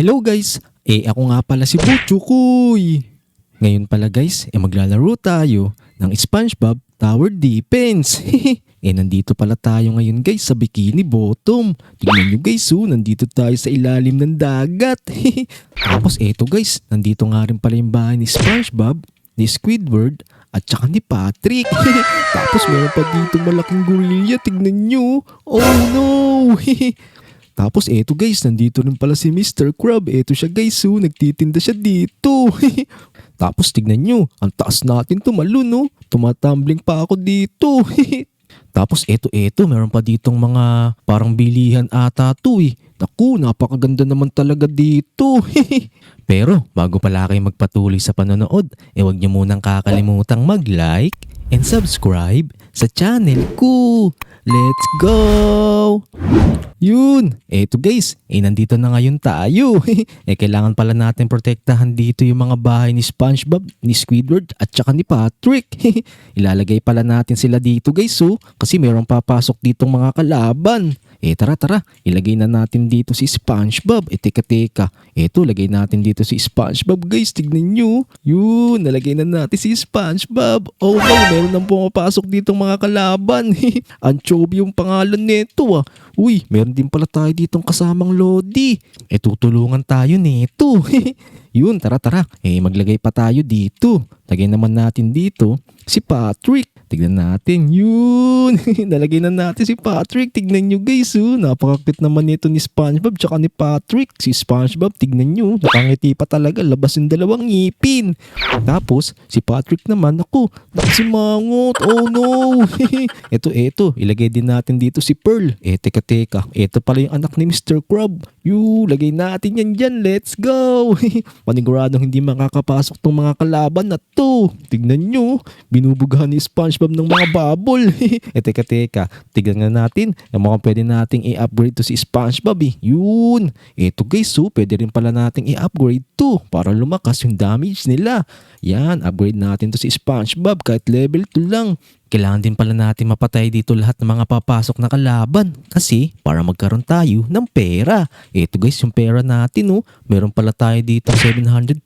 Hello guys! Ako nga pala si Butchukoy. Ngayon pala guys, maglalaro tayo ng SpongeBob Tower Defense. Nandito pala tayo ngayon guys sa Bikini Bottom. Tingnan nyo guys, nandito tayo sa ilalim ng dagat. Tapos eto guys, nandito nga rin pala yung bahay ni SpongeBob, ni Squidward, at saka ni Patrick. Tapos meron pa dito malaking gorilla, tignan nyo. Oh no! Tapos eto guys, nandito rin pala si Mr. Crab. Eto siya guys, nagtitinda siya dito. Tapos tignan nyo, ang taas natin tumalon, no? Tumatumbling pa ako dito. Tapos eto, meron pa ditong mga parang bilihan ata to eh. Naku, napakaganda naman talaga dito. Pero bago pala kayo magpatuloy sa panonood, huwag nyo munang kakalimutang mag-like and subscribe sa channel ko. Let's go! Yun! Eto guys, nandito na ngayon tayo. Kailangan pala natin protektahan dito yung mga bahay ni SpongeBob, ni Squidward, at saka ni Patrick. Ilalagay pala natin sila dito guys, kasi mayroong papasok ditong mga kalaban. Tara, ilagay na natin dito si SpongeBob. Teka. Eto, lagay natin dito si SpongeBob guys, tignan nyo. Yun, nalagay na natin si SpongeBob. Oh no, meron nang pumapasok ditong mga kalaban. Anchovy yung pangalan nito ah. Uy, meron din pala tayo ditong kasamang Lodi. Tutulungan tayo nito. Yun, tara. Maglagay pa tayo dito. Lagay naman natin dito si Patrick. Tignan natin. Yun. Nalagay na natin si Patrick. Tignan nyo guys. Napaka-cute naman nito ni SpongeBob tsaka ni Patrick. Si SpongeBob, tignan nyo. Nakangiti pa talaga. Labas yung dalawang ngipin. Tapos, si Patrick naman. Ako, nakasimangot. Oh no. Eto. Ilagay din natin dito si Pearl. Teka. Eto pala yung anak ni Mr. Crab. Lagay natin yan dyan. Let's go. Paniguradong hindi makakapasok tong mga kalaban na to. Tignan nyo. Binubugahan ni SpongeBob ng mga bubble. Teka. Tignan na natin. Yung mga pwede nating i-upgrade to si SpongeBob Yun. Eto guys, pwede rin pala nating i-upgrade to para lumakas yung damage nila. Yan, upgrade natin to si SpongeBob kahit level 2 lang. Kailangan din pala natin mapatay dito lahat ng mga papasok na kalaban kasi para magkaroon tayo ng pera. Eto guys, yung pera natin meron pala tayo dito 720.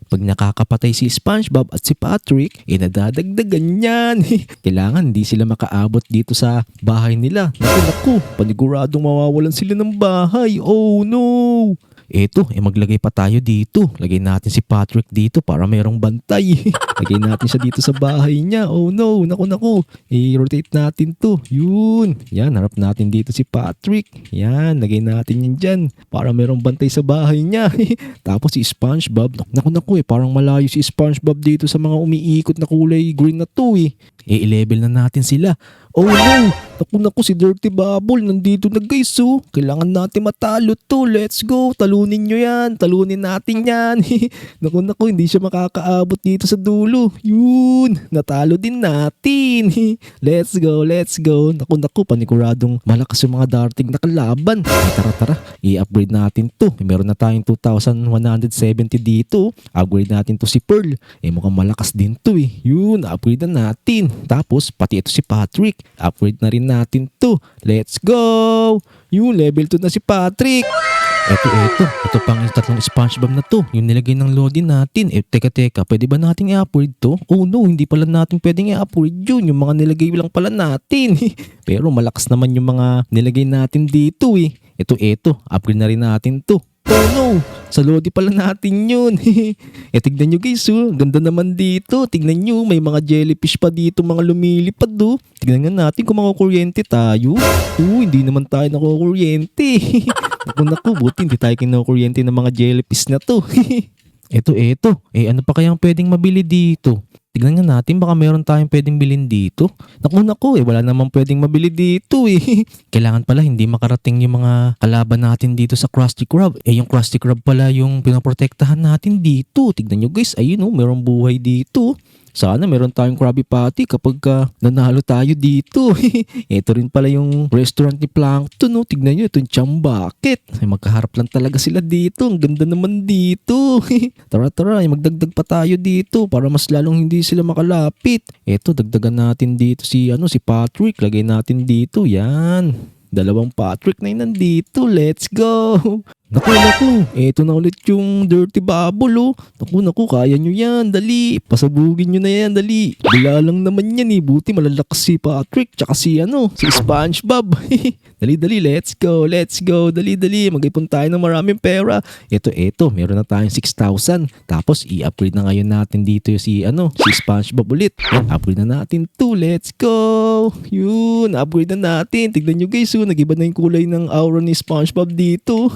Pag nakakapatay si SpongeBob at si Patrick, nadadagdagan yan. Kailangan hindi sila makaabot dito sa bahay nila. Naku, paniguradong mawawalan sila ng bahay. Oh no! Eto, maglagay pa tayo dito. Lagay natin si Patrick dito para mayroong bantay. Lagay natin siya dito sa bahay niya. Oh no, naku. I-rotate natin to. Yun. Yan, harap natin dito si Patrick. Yan, lagay natin yan dyan para mayroong bantay sa bahay niya. Tapos si SpongeBob. Naku, parang malayo si SpongeBob dito sa mga umiikot na kulay green na to I-level na natin sila. Oh no! Naku, si Dirty Bubble nandito na guys Kailangan natin matalo to. Let's go! Talunin nyo yan. Talunin natin yan. Naku, hindi siya makakaabot dito sa dulo. Yun! Natalo din natin. Let's go! Naku, paniguradong malakas yung mga darting na kalaban. Tara. I-upgrade natin to. Meron na tayong 2,170 dito. Upgrade natin to si Pearl. Mukhang malakas din to Yun, upgrade na natin. Tapos, pati ito si Patrick. Upgrade na rin natin to. Let's go! Yung level 2 na si Patrick. Ito pang yung tatlong SpongeBob na to. Yung nilagay ng Lodi natin. Teka. Pwede ba nating i-upgrade to? Oh no, hindi pala natin pwedeng i-upgrade yun. Yung mga nilagay lang pala natin. Pero malakas naman yung mga nilagay natin dito Ito. Upgrade na rin natin to. Oh no! Sa Lodi pala natin yun. Tignan nyo guys ganda naman dito. Tignan nyo, may mga jellyfish pa dito, mga lumilipad Tignan nga natin kung makukuryente tayo. Hindi naman tayo nakukuryente. Naku, buti hindi tayo kinukuryente ng mga jellyfish na to. Ito. Ano pa kayang pwedeng mabili dito? Tignan nga natin, baka meron tayong pwedeng bilhin dito. Naku, wala namang pwedeng mabili dito Kailangan pala hindi makarating yung mga kalaban natin dito sa Krusty Krab. Yung Krusty Krab pala yung pinoprotektahan natin dito. Tignan nyo guys, ayun merong buhay dito. Sana meron tayong Krabby Patty kapag nanalo tayo dito. Ito rin pala yung restaurant ni Plankton. Tignan nyo, itong Chambucket. Magkaharap lang talaga sila dito. Ang ganda naman dito. Tara, magdagdag pa tayo dito para mas lalong hindi sila makalapit. Dagdagan natin dito si Patrick. Lagay natin dito. Yan. Dalawang Patrick na yun nandito. Let's go! Naku, eto na ulit yung Dirty Bubble oh. Naku, kaya nyo yan, dali. Pasabugin nyo na yan, dali. Bila lang naman yan buti malalakas si Patrick, tsaka si SpongeBob. Dali, let's go, dali. Mag-ipon tayo ng maraming pera. Eto, meron na tayong 6,000. Tapos i-upgrade na ngayon natin dito si SpongeBob ulit. Upgrade na natin to, let's go. Yun, upgrade na natin. Tignan nyo guys, nag-iba na yung kulay ng aura ni SpongeBob dito.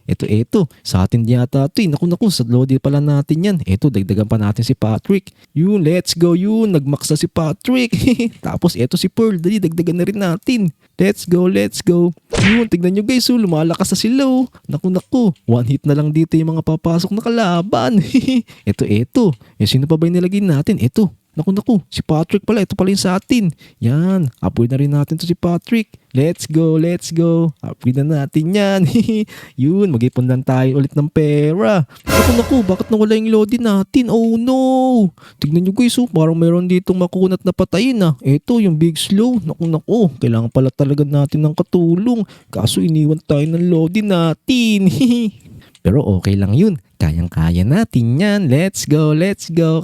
Eto, sa atin yata ito. Naku, sa Lodi pala natin yan. Eto, dagdagan pa natin si Patrick. Yun, let's go yun. Nagmax na si Patrick. Tapos eto si Pearl, dali, dagdagan na rin natin. Let's go. Yun, tignan nyo guys, lumalakas na sila oh. Naku, one hit na lang dito yung mga papasok na kalaban. Eto. Sino pa ba yung nilagay natin? Eto. Naku, si Patrick pala. Ito pala yung sa atin. Yan, upgrade na rin natin to si Patrick. Let's go. Upgrade na natin yan. Yun, mag-ipon lang tayo ulit ng pera. Naku, bakit nawala yung Lodi natin? Oh no! Tignan nyo guys, parang meron ditong makunat na patayin Ito, yung Big Slow. Naku, kailangan pala talaga natin ng katulong. Kaso iniwan tayo ng Lodi natin. Pero okay lang yun. Kayang-kaya natin yan. Let's go.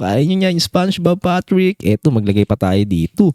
Kaya nyo yan yung SpongeBob, Patrick. Eto, maglagay pa tayo dito.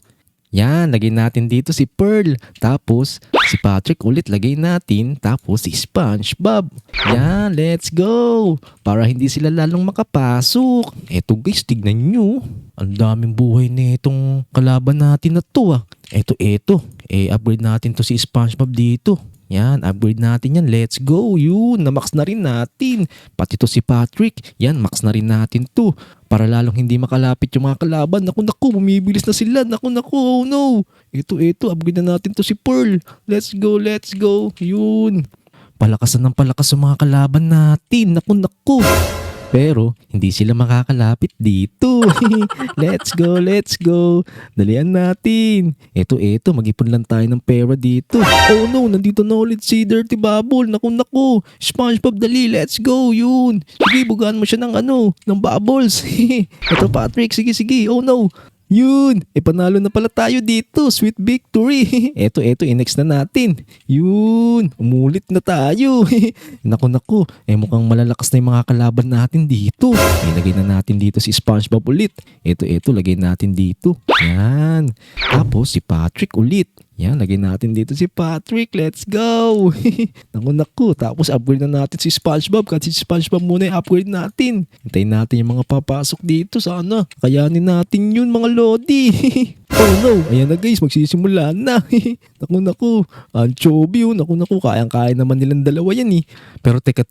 Yan, lagay natin dito si Pearl. Tapos, si Patrick ulit lagay natin. Tapos, si SpongeBob. Yan, let's go. Para hindi sila lalong makapasok. Eto guys, tignan nyo. Ang daming buhay na itong kalaban natin na to Eto. Upgrade natin to si SpongeBob dito. Yan, upgrade natin yan. Let's go. Yun, na-max na rin natin. Pati to si Patrick. Yan, max na rin natin to. Para lalong hindi makalapit yung mga kalaban. Naku, bumibilis na sila. Naku, oh no. Ito, upgrade na natin to si Pearl. Let's go. Yun. Palakasan ng palakas yung mga kalaban natin. Naku. Pero, hindi sila makakalapit dito. Let's go. Dalian natin. Eto, mag-ipon lang tayo ng pera dito. Oh no, nandito na ulit si Dirty Bubble. Naku. SpongeBob, dali, let's go. Yun. Sige, bugaan mo siya ng bubbles. Eto, Patrick, sige. Oh no. Yun, panalo na pala tayo dito. Sweet victory. Eto, next na natin. Yun, umulit na tayo. Naku, mukhang malalakas na yung mga kalaban natin dito. Ilagay na natin dito si SpongeBob ulit. Eto, lagay natin dito. Yan. Tapos si Patrick ulit. Yan, lagay natin dito si Patrick. Let's go. Naku. Tapos upgrade na natin si SpongeBob. Kasi si SpongeBob muna yung upgrade natin. Hintayin natin yung mga papasok dito. Sana kayanin natin yun mga Lodi. Oh no, ayan na guys, magsisimula na. Naku. Anchovy naku, kayang-kaya naman nilang dalawa yan Pero teka,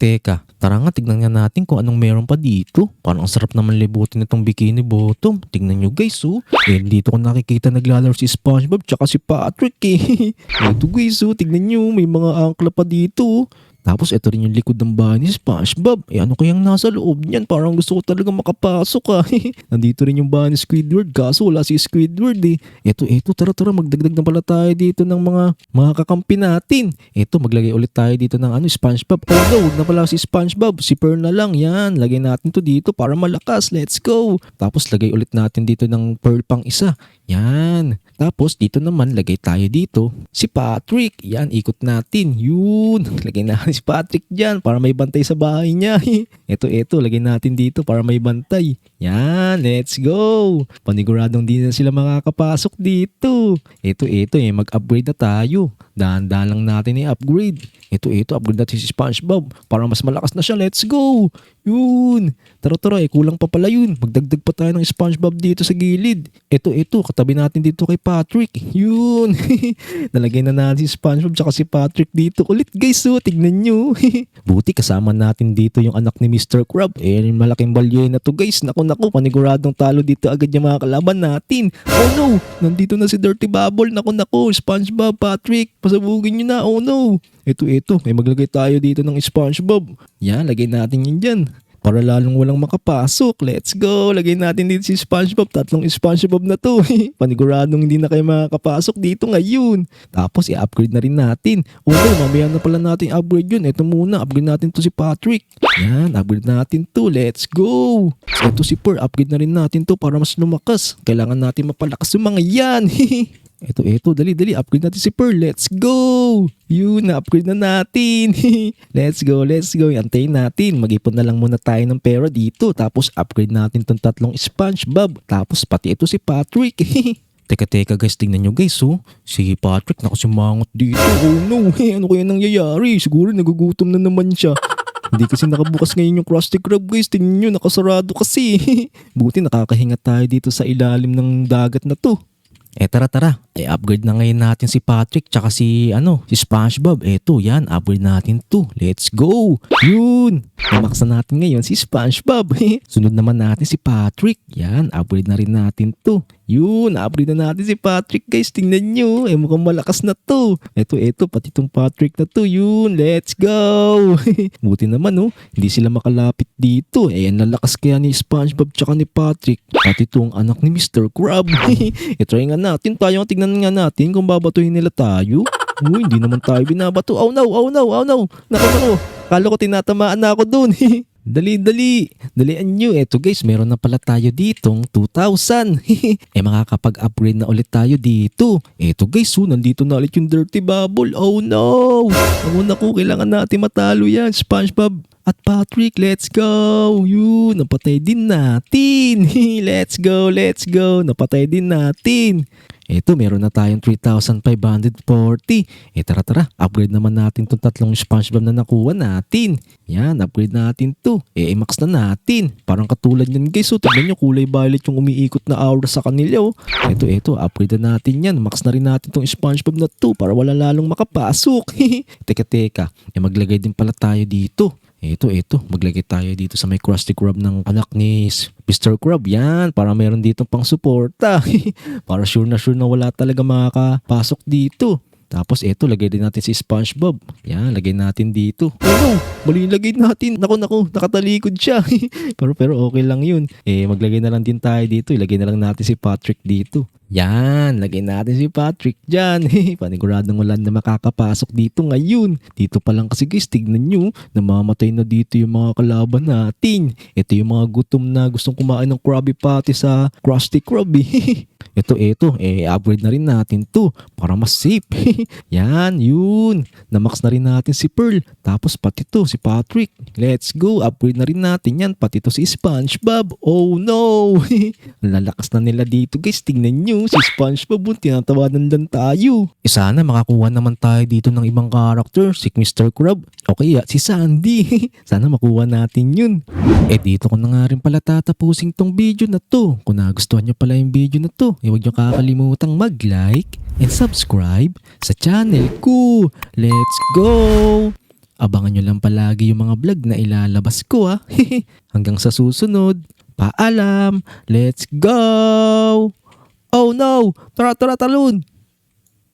tara nga, tignan nga natin kung anong meron pa dito. Parang ang sarap naman libutin itong Bikini Bottom. Tignan nyo guys dito ko nakikita naglalaro si SpongeBob tsaka si Patrick Ito guys tignan nyo, may mga angkla pa dito. Tapos ito rin yung likod ng bahay ni SpongeBob. Ano kayang nasa loob niyan? Parang gusto ko talaga makapasok Nandito rin yung bahay ni Squidward. Kaso wala si Squidward Ito, tara magdagdag na pala tayo dito ng mga kakampi natin. Ito, maglagay ulit tayo dito ng SpongeBob. Oh no, wag na pala si SpongeBob. Si Pearl na lang. Yan, lagay natin to dito para malakas. Let's go. Tapos lagay ulit natin dito ng Pearl pang isa. Yan. Tapos dito naman lagay tayo dito si Patrick. Yan, ikot natin. Yun. Lagay natin si Patrick dyan para may bantay sa bahay niya. Ito, lagay natin dito para may bantay. Yan, let's go. Paniguradong di na sila makakapasok dito. Ito, mag-upgrade na tayo. Dahan-dahan lang natin i-upgrade. Ito, upgrade natin si SpongeBob para mas malakas na siya. Let's go. Yun. Tara, kulang pa pala yun. Magdagdag pa tayo ng SpongeBob dito sa gilid. Ito, katabi natin dito kay Patrick. Yun. Nalagay na natin si SpongeBob tsaka si Patrick dito. Ulit guys, tignan nyo. Buti kasama natin dito yung anak ni Mr. Crab. Yung malaking balyoy na to guys. Naku, paniguradong talo dito agad yung mga kalaban natin. Oh no, nandito na si Dirty Bubble. Naku, SpongeBob, Patrick, pasabugin nyo na. Oh no. Ito, may maglagay tayo dito ng SpongeBob. Yan, lagay natin yun dyan. Para lalong walang makapasok. Let's go. Lagay natin dito si SpongeBob. 3 SpongeBob na to. Paniguradong hindi na kayo makakapasok dito ngayon. Tapos i-upgrade na rin natin. Okay, mamaya na pala natin upgrade yun. Ito muna, upgrade natin to si Patrick. Yan, upgrade natin to. Let's go. Ito si Pearl, upgrade na rin natin to para mas lumakas. Kailangan natin mapalakas yung mga yan. Eto, dali, upgrade natin si Pearl. Let's go! Yun, na-upgrade na natin. Let's go. Antayin natin. Mag-ipon na lang muna tayo ng pera dito. Tapos upgrade natin tong tatlong SpongeBob. Tapos pati ito si Patrick. Teka guys, tingnan nyo guys oh. Si Patrick nakasimangot dito. Oh no, ano kaya nangyayari? Siguro nagugutom na naman siya. Hindi kasi nakabukas ngayon yung Krusty Krab guys. Tingnan nyo, nakasarado kasi. Buti nakakahinga tayo dito sa ilalim ng dagat na to. Tara. Upgrade na ngayon natin si Patrick tsaka si SpongeBob. Yan, upgrade natin to. Let's go! Yun! Namaksa natin ngayon si SpongeBob. Sunod naman natin si Patrick. Yan, upgrade na rin natin to. Yun, upgrade na natin si Patrick guys. Tingnan nyo, mukhang malakas na to. Eto, pati tong Patrick na to. Yun, let's go! Buti naman hindi sila makalapit dito. Ang lalakas kaya ni SpongeBob tsaka ni Patrick. Pati itong anak ni Mr. Krab. Try nga natin tayo. Tignan nga natin kung babatuhin nila tayo. Uy, hindi naman tayo binabato. Oh no. Naku. Kala ko tinatamaan na ako dun. Dalian nyo. Eto guys, meron na pala tayo ditong 2,000. Makakapag-upgrade na ulit tayo dito. Eto guys, nandito na ulit yung Dirty Bubble. Oh no. Naku, kailangan natin matalo yan. SpongeBob at Patrick, let's go. Yun, napatay din natin. Let's go. Napatay din natin. Meron na tayong 3,540. Tara. Upgrade naman natin itong tatlong SpongeBob na nakuha natin. Yan, upgrade natin to. I-max na natin. Parang katulad yan guys. Tignan nyo, kulay violet yung umiikot na aura sa kanila. Ito, upgrade na natin yan. Max na rin natin itong SpongeBob na to para wala lalong makapasok. Teka. Maglagay din pala tayo dito. Ito, maglagay tayo dito sa may Krusty Krab ng anak ni Mr. Krab. Yan, para meron dito pang suporta. Para sure na wala talaga makakapasok dito. Tapos lagay din natin si SpongeBob. Yan, lagay natin dito. Oh no, mali lagay natin. Naku, nakatalikod siya. pero okay lang yun. Maglagay na lang din tayo dito. Ilagay na lang natin si Patrick dito. Yan, lagay natin si Patrick dyan. Paniguradong wala na makakapasok dito ngayon. Dito pa lang kasi guys, tignan nyo, namamatay na dito yung mga kalaban natin. Ito yung mga gutom na gustong kumain ng Krabby Patty sa Krusty Krab. Ito, upgrade na rin natin to para mas safe. Yan, yun. Namax na rin natin si Pearl. Tapos pati to, si Patrick. Let's go, upgrade na rin natin yan. Pati to si SpongeBob. Oh no! Lalakas na nila dito guys. Tingnan nyo, si SpongeBob, tinatawanan lang tayo. Sana makakuha naman tayo dito ng ibang character. Si Mr. Krab. Okay, si Sandy. Sana makuha natin yun. Dito ko na nga rin pala tatapusin tong video na to. Kung nagustuhan nyo pala yung video na to, huwag nyo kakalimutang mag-like and subscribe sa channel ko. Let's go! Abangan nyo lang palagi yung mga vlog na ilalabas ko ha. Hanggang sa susunod. Paalam! Let's go! Oh no! Tara talon!